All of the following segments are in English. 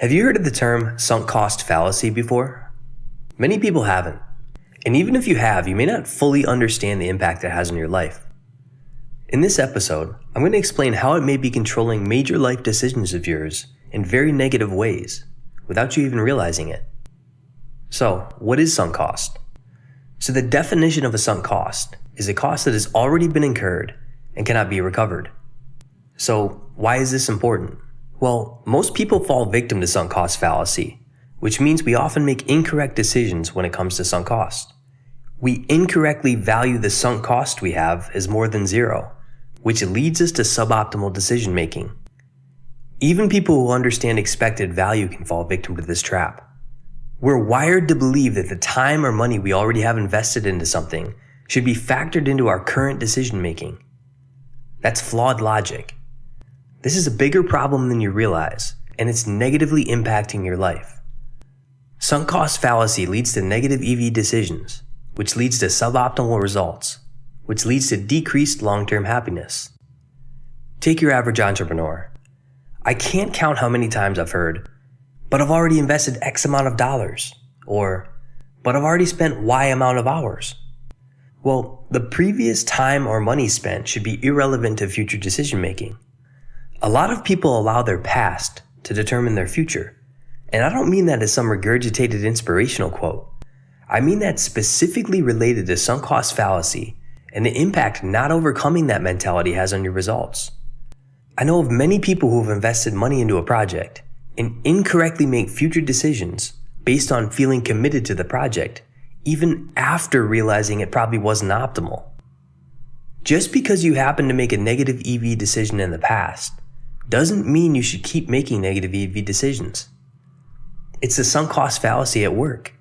Have you heard of the term sunk cost fallacy before? Many people haven't. And even if you have, you may not fully understand the impact it has on your life. In this episode, I'm going to explain how it may be controlling major life decisions of yours in very negative ways, without you even realizing it. So, what is sunk cost? So the definition of a sunk cost is a cost that has already been incurred and cannot be recovered. So, why is this important? Well, most people fall victim to sunk cost fallacy, which means we often make incorrect decisions when it comes to sunk cost. We incorrectly value the sunk cost we have as more than zero, which leads us to suboptimal decision making. Even people who understand expected value can fall victim to this trap. We're wired to believe that the time or money we already have invested into something should be factored into our current decision making. That's flawed logic. This is a bigger problem than you realize, and it's negatively impacting your life. Sunk cost fallacy leads to negative EV decisions, which leads to suboptimal results, which leads to decreased long-term happiness. Take your average entrepreneur. I can't count how many times I've heard, but I've already invested X amount of dollars, or, but I've already spent Y amount of hours. Well, the previous time or money spent should be irrelevant to future decision making. A lot of people allow their past to determine their future, and I don't mean that as some regurgitated inspirational quote. I mean that specifically related to sunk cost fallacy and the impact not overcoming that mentality has on your results. I know of many people who have invested money into a project and incorrectly make future decisions based on feeling committed to the project, even after realizing it probably wasn't optimal. Just because you happen to make a negative EV decision in the past doesn't mean you should keep making negative EV decisions. It's the sunk cost fallacy at work.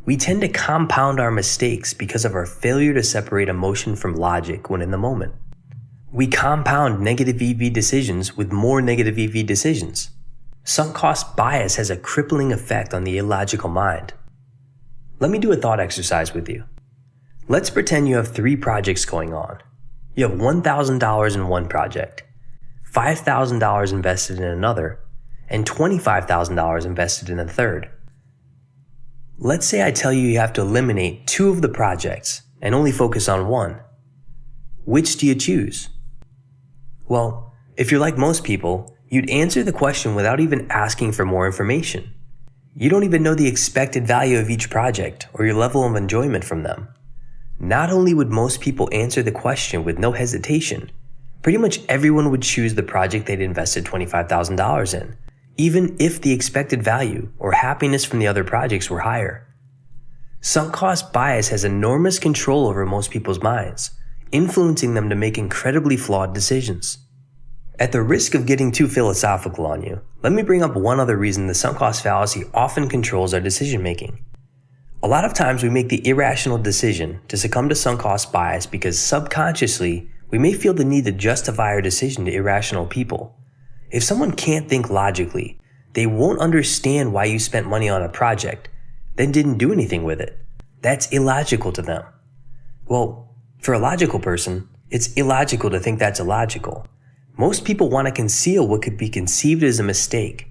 We tend to compound our mistakes because of our failure to separate emotion from logic when in the moment. We compound negative EV decisions with more negative EV decisions. Sunk cost bias has a crippling effect on the illogical mind. Let me do a thought exercise with you. Let's pretend you have 3 projects going on. You have $1,000 in one project, $5,000 invested in another, and $25,000 invested in a third. Let's say I tell you have to eliminate 2 of the projects and only focus on one. Which do you choose? Well, if you're like most people, you'd answer the question without even asking for more information. You don't even know the expected value of each project or your level of enjoyment from them. Not only would most people answer the question with no hesitation, pretty much everyone would choose the project they'd invested $25,000 in, even if the expected value or happiness from the other projects were higher. Sunk cost bias has enormous control over most people's minds, influencing them to make incredibly flawed decisions. At the risk of getting too philosophical on you, let me bring up one other reason the sunk cost fallacy often controls our decision making. A lot of times we make the irrational decision to succumb to sunk cost bias because subconsciously we may feel the need to justify our decision to irrational people. If someone can't think logically, they won't understand why you spent money on a project, then didn't do anything with it. That's illogical to them. Well, for a logical person, it's illogical to think that's illogical. Most people want to conceal what could be conceived as a mistake.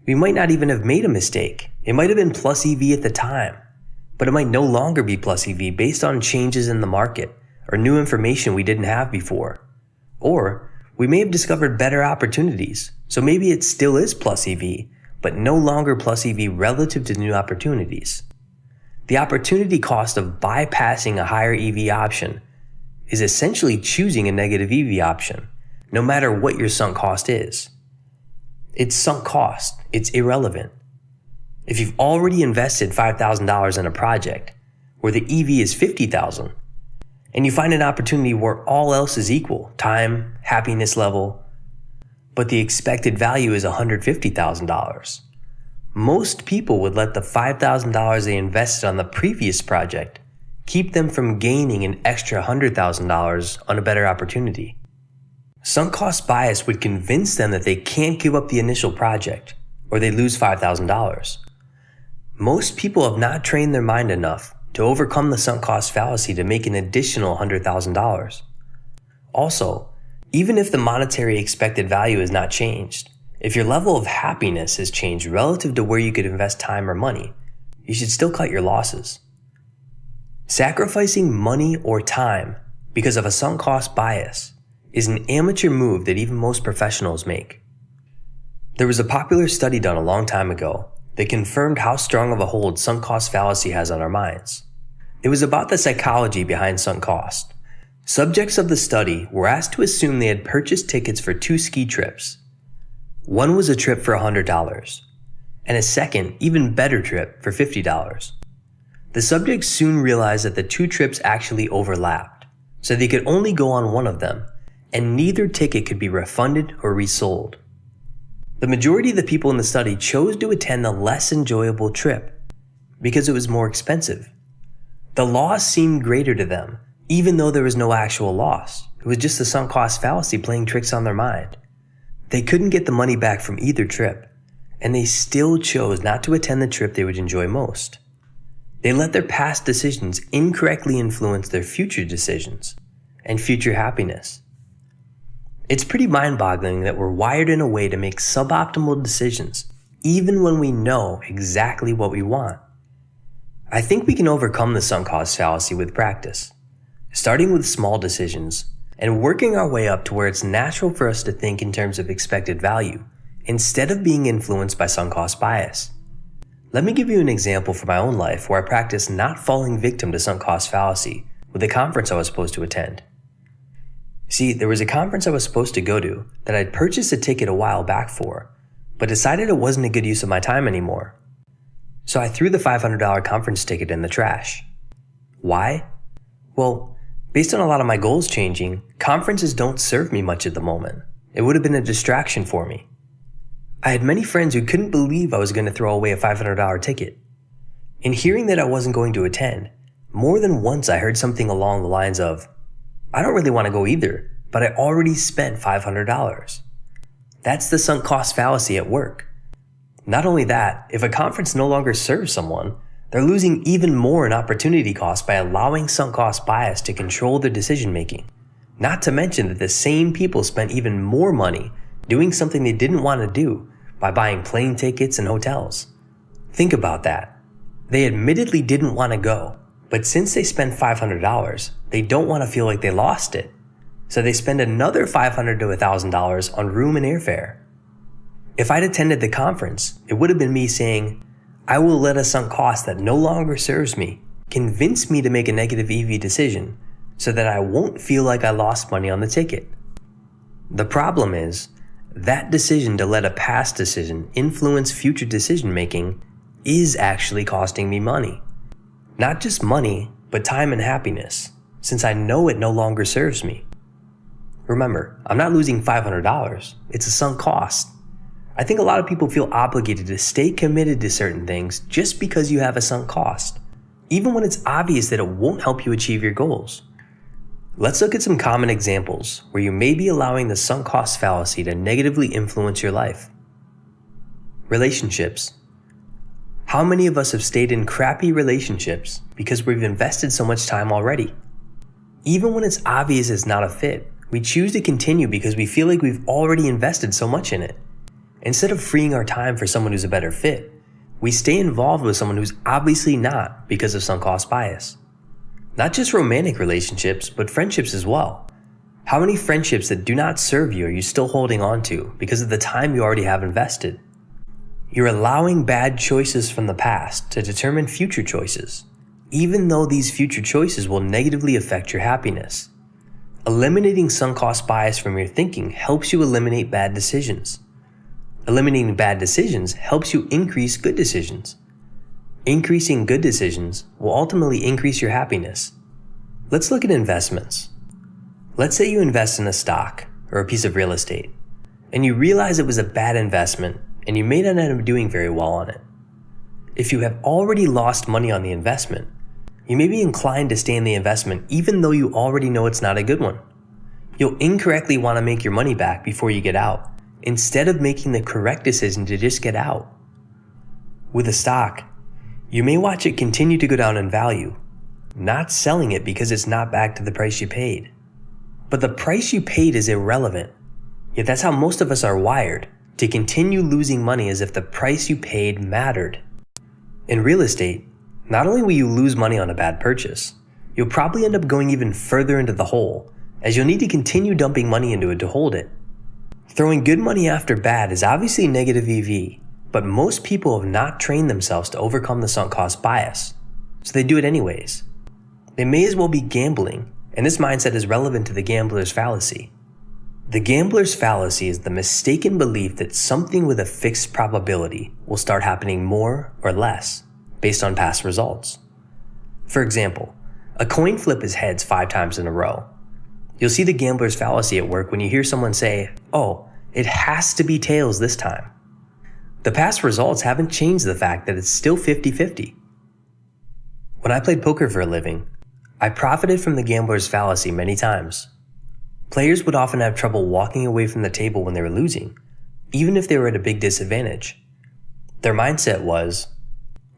We might not even have made a mistake. It might have been plus EV at the time, but it might no longer be plus EV based on changes in the market or new information we didn't have before. Or we may have discovered better opportunities, so maybe it still is plus EV, but no longer plus EV relative to new opportunities. The opportunity cost of bypassing a higher EV option is essentially choosing a negative EV option, no matter what your sunk cost is. It's sunk cost. It's irrelevant. If you've already invested $5,000 in a project where the EV is $50,000, and you find an opportunity where all else is equal, time, happiness level, but the expected value is $150,000, most people would let the $5,000 they invested on the previous project keep them from gaining an extra $100,000 on a better opportunity. Sunk cost bias would convince them that they can't give up the initial project, or they lose $5,000. Most people have not trained their mind enough to overcome the sunk cost fallacy to make an additional $100,000. Also, even if the monetary expected value is not changed, If your level of happiness has changed relative to where you could invest time or money, you should still cut your losses. Sacrificing money or time because of a sunk cost bias is an amateur move that even most professionals make. There was a popular study done a long time ago that confirmed how strong of a hold sunk cost fallacy has on our minds. It was about the psychology behind sunk cost. Subjects of the study were asked to assume they had purchased tickets for 2 ski trips. One was a trip for $100, and a second, even better trip for $50. The subjects soon realized that the 2 trips actually overlapped, so they could only go on one of them, and neither ticket could be refunded or resold. The majority of the people in the study chose to attend the less enjoyable trip because it was more expensive. The loss seemed greater to them, even though there was no actual loss. It was just the sunk cost fallacy playing tricks on their mind. They couldn't get the money back from either trip, and they still chose not to attend the trip they would enjoy most. They let their past decisions incorrectly influence their future decisions and future happiness. It's pretty mind-boggling that we're wired in a way to make suboptimal decisions, even when we know exactly what we want. I think we can overcome the sunk cost fallacy with practice, starting with small decisions and working our way up to where it's natural for us to think in terms of expected value, instead of being influenced by sunk cost bias. Let me give you an example from my own life where I practiced not falling victim to sunk cost fallacy with a conference I was supposed to attend. See, there was a conference I was supposed to go to that I'd purchased a ticket a while back for, but decided it wasn't a good use of my time anymore. So I threw the $500 conference ticket in the trash. Why? Well, based on a lot of my goals changing, conferences don't serve me much at the moment. It would have been a distraction for me. I had many friends who couldn't believe I was going to throw away a $500 ticket. In hearing that I wasn't going to attend, more than once I heard something along the lines of, "I don't really want to go either, but I already spent $500. That's the sunk cost fallacy at work. Not only that, if a conference no longer serves someone, they're losing even more in opportunity cost by allowing sunk cost bias to control their decision making. Not to mention that the same people spent even more money doing something they didn't want to do by buying plane tickets and hotels. Think about that. They admittedly didn't want to go, but since they spent $500, they don't want to feel like they lost it. So they spend another $500 to $1,000 on room and airfare. If I'd attended the conference, it would have been me saying, "I will let a sunk cost that no longer serves me convince me to make a negative EV decision so that I won't feel like I lost money on the ticket." The problem is, that decision to let a past decision influence future decision making is actually costing me money. Not just money, but time and happiness, since I know it no longer serves me. Remember, I'm not losing $500, it's a sunk cost. I think a lot of people feel obligated to stay committed to certain things just because you have a sunk cost, even when it's obvious that it won't help you achieve your goals. Let's look at some common examples where you may be allowing the sunk cost fallacy to negatively influence your life. Relationships. How many of us have stayed in crappy relationships because we've invested so much time already? Even when it's obvious it's not a fit, we choose to continue because we feel like we've already invested so much in it. Instead of freeing our time for someone who's a better fit, we stay involved with someone who's obviously not because of sunk cost bias. Not just romantic relationships, but friendships as well. How many friendships that do not serve you are you still holding on to because of the time you already have invested? You're allowing bad choices from the past to determine future choices, even though these future choices will negatively affect your happiness. Eliminating sunk cost bias from your thinking helps you eliminate bad decisions. Eliminating bad decisions helps you increase good decisions. Increasing good decisions will ultimately increase your happiness. Let's look at investments. Let's say you invest in a stock or a piece of real estate, and you realize it was a bad investment and you may not end up doing very well on it. If you have already lost money on the investment, you may be inclined to stay in the investment even though you already know it's not a good one. You'll incorrectly want to make your money back before you get out, instead of making the correct decision to just get out. With a stock, you may watch it continue to go down in value, not selling it because it's not back to the price you paid. But the price you paid is irrelevant. Yet that's how most of us are wired, to continue losing money as if the price you paid mattered. In real estate, not only will you lose money on a bad purchase, you'll probably end up going even further into the hole, as you'll need to continue dumping money into it to hold it. Throwing good money after bad is obviously negative EV, but most people have not trained themselves to overcome the sunk cost bias, so they do it anyways. They may as well be gambling, and this mindset is relevant to the gambler's fallacy. The gambler's fallacy is the mistaken belief that something with a fixed probability will start happening more or less based on past results. For example, a coin flip is heads 5 times in a row. You'll see the gambler's fallacy at work when you hear someone say, "Oh, it has to be tails this time." The past results haven't changed the fact that it's still 50-50. When I played poker for a living, I profited from the gambler's fallacy many times. Players would often have trouble walking away from the table when they were losing, even if they were at a big disadvantage. Their mindset was,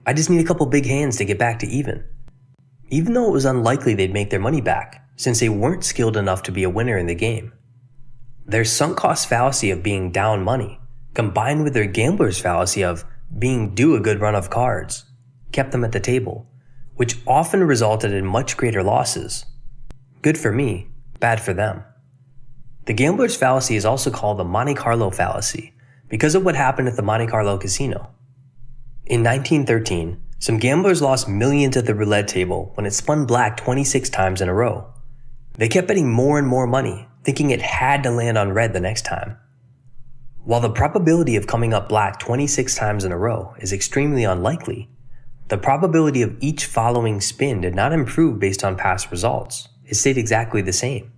"I just need a couple big hands to get back to even though it was unlikely they'd make their money back, since they weren't skilled enough to be a winner in the game. Their sunk cost fallacy of being down money, combined with their gambler's fallacy of being due a good run of cards, kept them at the table, which often resulted in much greater losses. Good for me, bad for them. The gambler's fallacy is also called the Monte Carlo fallacy because of what happened at the Monte Carlo casino. In 1913, some gamblers lost millions at the roulette table when it spun black 26 times in a row. They kept betting more and more money, thinking it had to land on red the next time. While the probability of coming up black 26 times in a row is extremely unlikely, the probability of each following spin did not improve based on past results. It stayed exactly the same.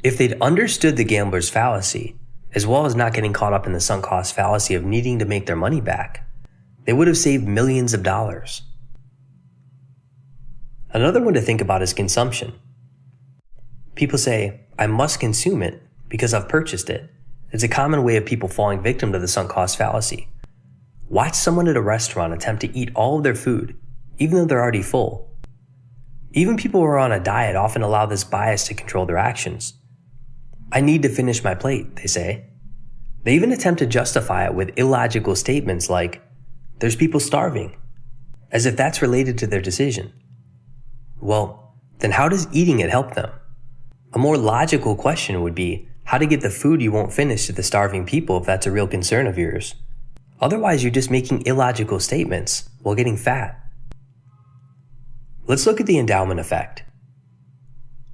If they'd understood the gambler's fallacy, as well as not getting caught up in the sunk cost fallacy of needing to make their money back, they would have saved millions of dollars. Another one to think about is consumption. People say, "I must consume it because I've purchased it." It's a common way of people falling victim to the sunk cost fallacy. Watch someone at a restaurant attempt to eat all of their food, even though they're already full. Even people who are on a diet often allow this bias to control their actions. "I need to finish my plate," they say. They even attempt to justify it with illogical statements like, "There's people starving," as if that's related to their decision. Well, then how does eating it help them? A more logical question would be how to get the food you won't finish to the starving people if that's a real concern of yours. Otherwise, you're just making illogical statements while getting fat. Let's look at the endowment effect.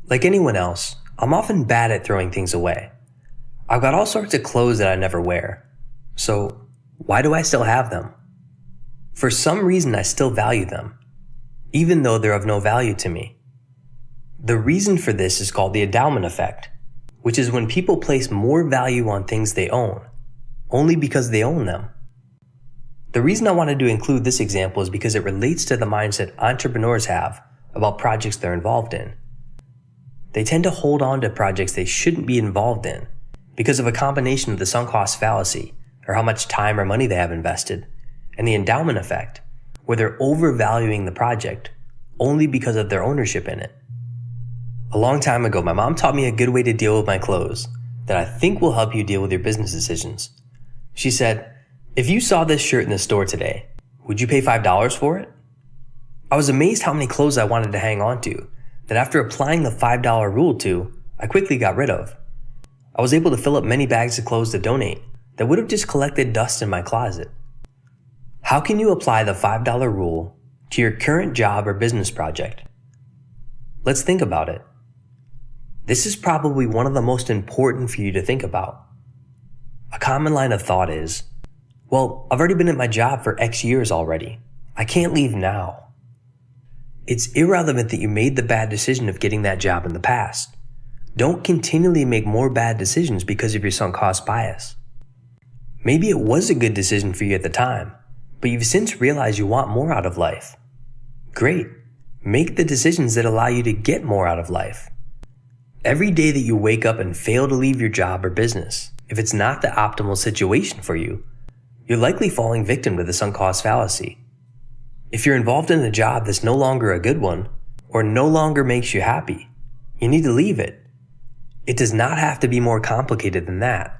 Like anyone else, I'm often bad at throwing things away. I've got all sorts of clothes that I never wear. So why do I still have them? For some reason, I still value them, even though they're of no value to me. The reason for this is called the endowment effect, which is when people place more value on things they own, only because they own them. The reason I wanted to include this example is because it relates to the mindset entrepreneurs have about projects they're involved in. They tend to hold on to projects they shouldn't be involved in because of a combination of the sunk cost fallacy, or how much time or money they have invested, and the endowment effect, where they're overvaluing the project only because of their ownership in it. A long time ago, my mom taught me a good way to deal with my clothes that I think will help you deal with your business decisions. She said, "If you saw this shirt in the store today, would you pay $5 for it?" I was amazed how many clothes I wanted to hang on to that after applying the $5 rule to, I quickly got rid of. I was able to fill up many bags of clothes to donate that would have just collected dust in my closet. How can you apply the $5 rule to your current job or business project? Let's think about it. This is probably one of the most important for you to think about. A common line of thought is, "Well, I've already been at my job for X years already. I can't leave now." It's irrelevant that you made the bad decision of getting that job in the past. Don't continually make more bad decisions because of your sunk cost bias. Maybe it was a good decision for you at the time, but you've since realized you want more out of life. Great. Make the decisions that allow you to get more out of life. Every day that you wake up and fail to leave your job or business, if it's not the optimal situation for you, you're likely falling victim to the sunk cost fallacy. If you're involved in a job that's no longer a good one, or no longer makes you happy, you need to leave it. It does not have to be more complicated than that.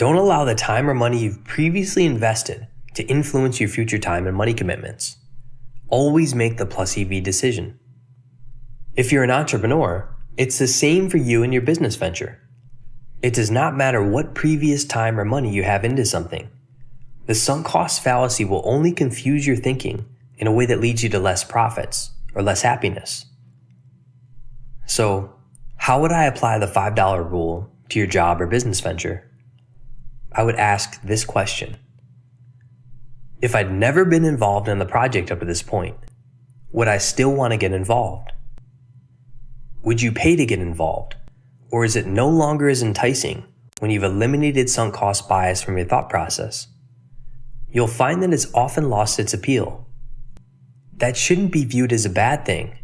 Don't allow the time or money you've previously invested to influence your future time and money commitments. Always make the plus EV decision. If you're an entrepreneur, it's the same for you and your business venture. It does not matter what previous time or money you have into something. The sunk cost fallacy will only confuse your thinking in a way that leads you to less profits or less happiness. So, how would I apply the $5 rule to your job or business venture? I would ask this question. If I'd never been involved in the project up to this point, would I still want to get involved? Would you pay to get involved? Or is it no longer as enticing when you've eliminated sunk cost bias from your thought process? You'll find that it's often lost its appeal. That shouldn't be viewed as a bad thing.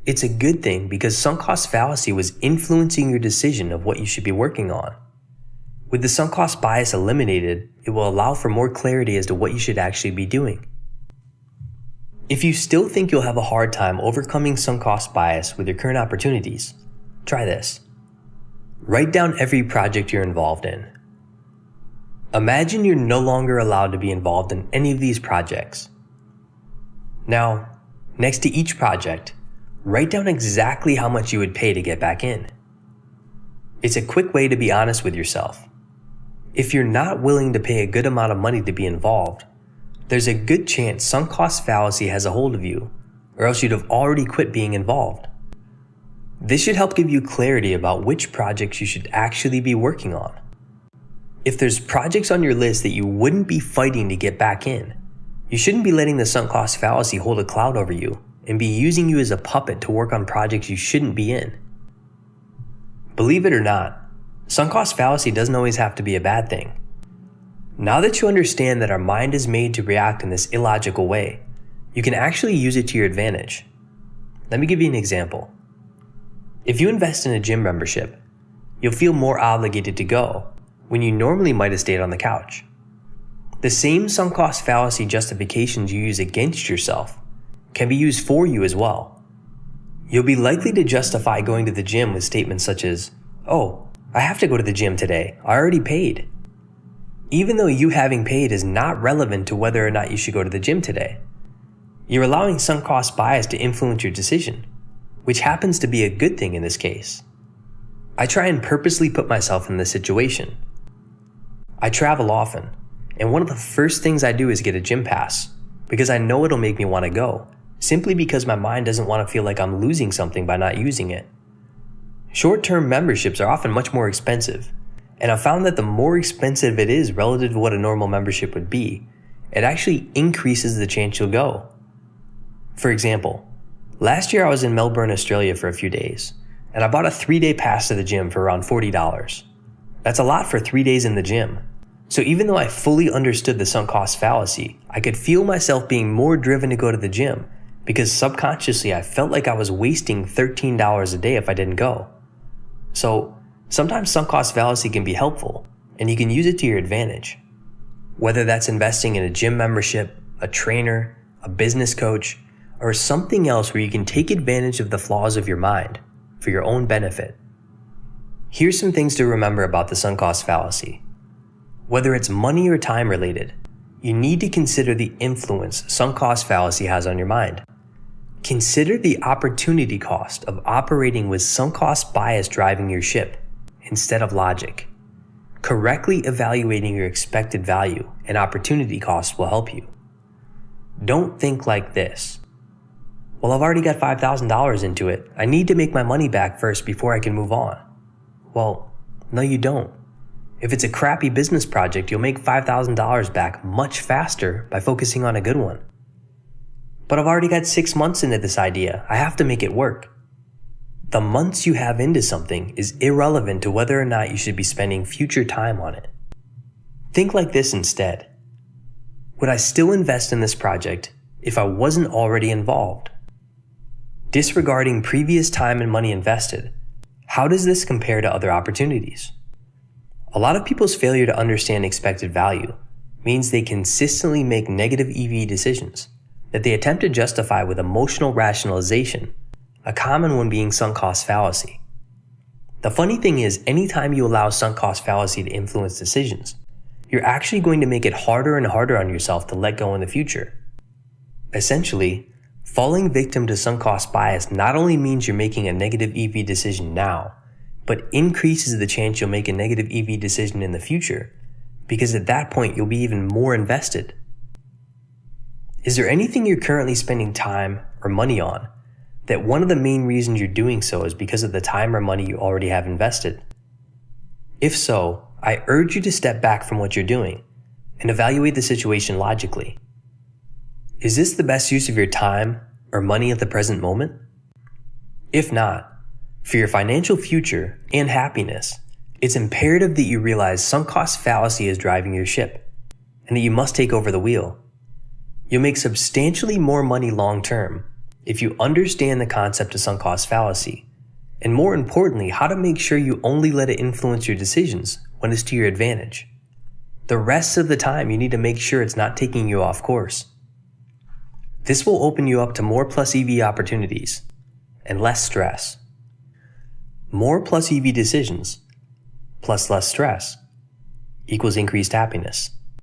It's a good thing because sunk cost fallacy was influencing your decision of what you should be working on. With the sunk cost bias eliminated, it will allow for more clarity as to what you should actually be doing. If you still think you'll have a hard time overcoming sunk cost bias with your current opportunities, try this. Write down every project you're involved in. Imagine you're no longer allowed to be involved in any of these projects. Now, next to each project, write down exactly how much you would pay to get back in. It's a quick way to be honest with yourself. If you're not willing to pay a good amount of money to be involved, there's a good chance sunk cost fallacy has a hold of you, or else you'd have already quit being involved. This should help give you clarity about which projects you should actually be working on. If there's projects on your list that you wouldn't be fighting to get back in, you shouldn't be letting the sunk cost fallacy hold a cloud over you and be using you as a puppet to work on projects you shouldn't be in. Believe it or not, sunk cost fallacy doesn't always have to be a bad thing. Now that you understand that our mind is made to react in this illogical way, you can actually use it to your advantage. Let me give you an example. If you invest in a gym membership, you'll feel more obligated to go when you normally might have stayed on the couch. The same sunk cost fallacy justifications you use against yourself can be used for you as well. You'll be likely to justify going to the gym with statements such as, "Oh, I have to go to the gym today. I already paid." Even though you having paid is not relevant to whether or not you should go to the gym today, you're allowing sunk cost bias to influence your decision, which happens to be a good thing in this case. I try and purposely put myself in this situation. I travel often, and one of the first things I do is get a gym pass, because I know it'll make me want to go, simply because my mind doesn't want to feel like I'm losing something by not using it. Short-term memberships are often much more expensive, and I've found that the more expensive it is relative to what a normal membership would be, it actually increases the chance you'll go. For example, last year I was in Melbourne, Australia for a few days, and I bought a 3-day pass to the gym for around $40. That's a lot for 3 days in the gym. So even though I fully understood the sunk cost fallacy, I could feel myself being more driven to go to the gym because subconsciously I felt like I was wasting $13 a day if I didn't go. So sometimes sunk cost fallacy can be helpful, and you can use it to your advantage. Whether that's investing in a gym membership, a trainer, a business coach, or something else where you can take advantage of the flaws of your mind for your own benefit. Here's some things to remember about the sunk cost fallacy. Whether it's money or time related, you need to consider the influence sunk cost fallacy has on your mind. Consider the opportunity cost of operating with sunk cost bias driving your ship instead of logic. Correctly evaluating your expected value and opportunity costs will help you. Don't think like this. Well, I've already got $5,000 into it. I need to make my money back first before I can move on. Well, no, you don't. If it's a crappy business project, you'll make $5,000 back much faster by focusing on a good one. But I've already got 6 months into this idea. I have to make it work. The months you have into something is irrelevant to whether or not you should be spending future time on it. Think like this instead. Would I still invest in this project if I wasn't already involved? Disregarding previous time and money invested, how does this compare to other opportunities? A lot of people's failure to understand expected value means they consistently make negative EV decisions that they attempt to justify with emotional rationalization, a common one being sunk cost fallacy. The funny thing is, anytime you allow sunk cost fallacy to influence decisions, you're actually going to make it harder and harder on yourself to let go in the future. Essentially, falling victim to sunk cost bias not only means you're making a negative EV decision now, but increases the chance you'll make a negative EV decision in the future, because at that point you'll be even more invested. Is there anything you're currently spending time or money on that one of the main reasons you're doing so is because of the time or money you already have invested? If so, I urge you to step back from what you're doing and evaluate the situation logically. Is this the best use of your time or money at the present moment? If not, for your financial future and happiness, it's imperative that you realize sunk cost fallacy is driving your ship and that you must take over the wheel. You'll make substantially more money long term if you understand the concept of sunk cost fallacy, and more importantly, how to make sure you only let it influence your decisions when it's to your advantage. The rest of the time, you need to make sure it's not taking you off course. This will open you up to more plus EV opportunities and less stress. More plus EV decisions plus less stress equals increased happiness.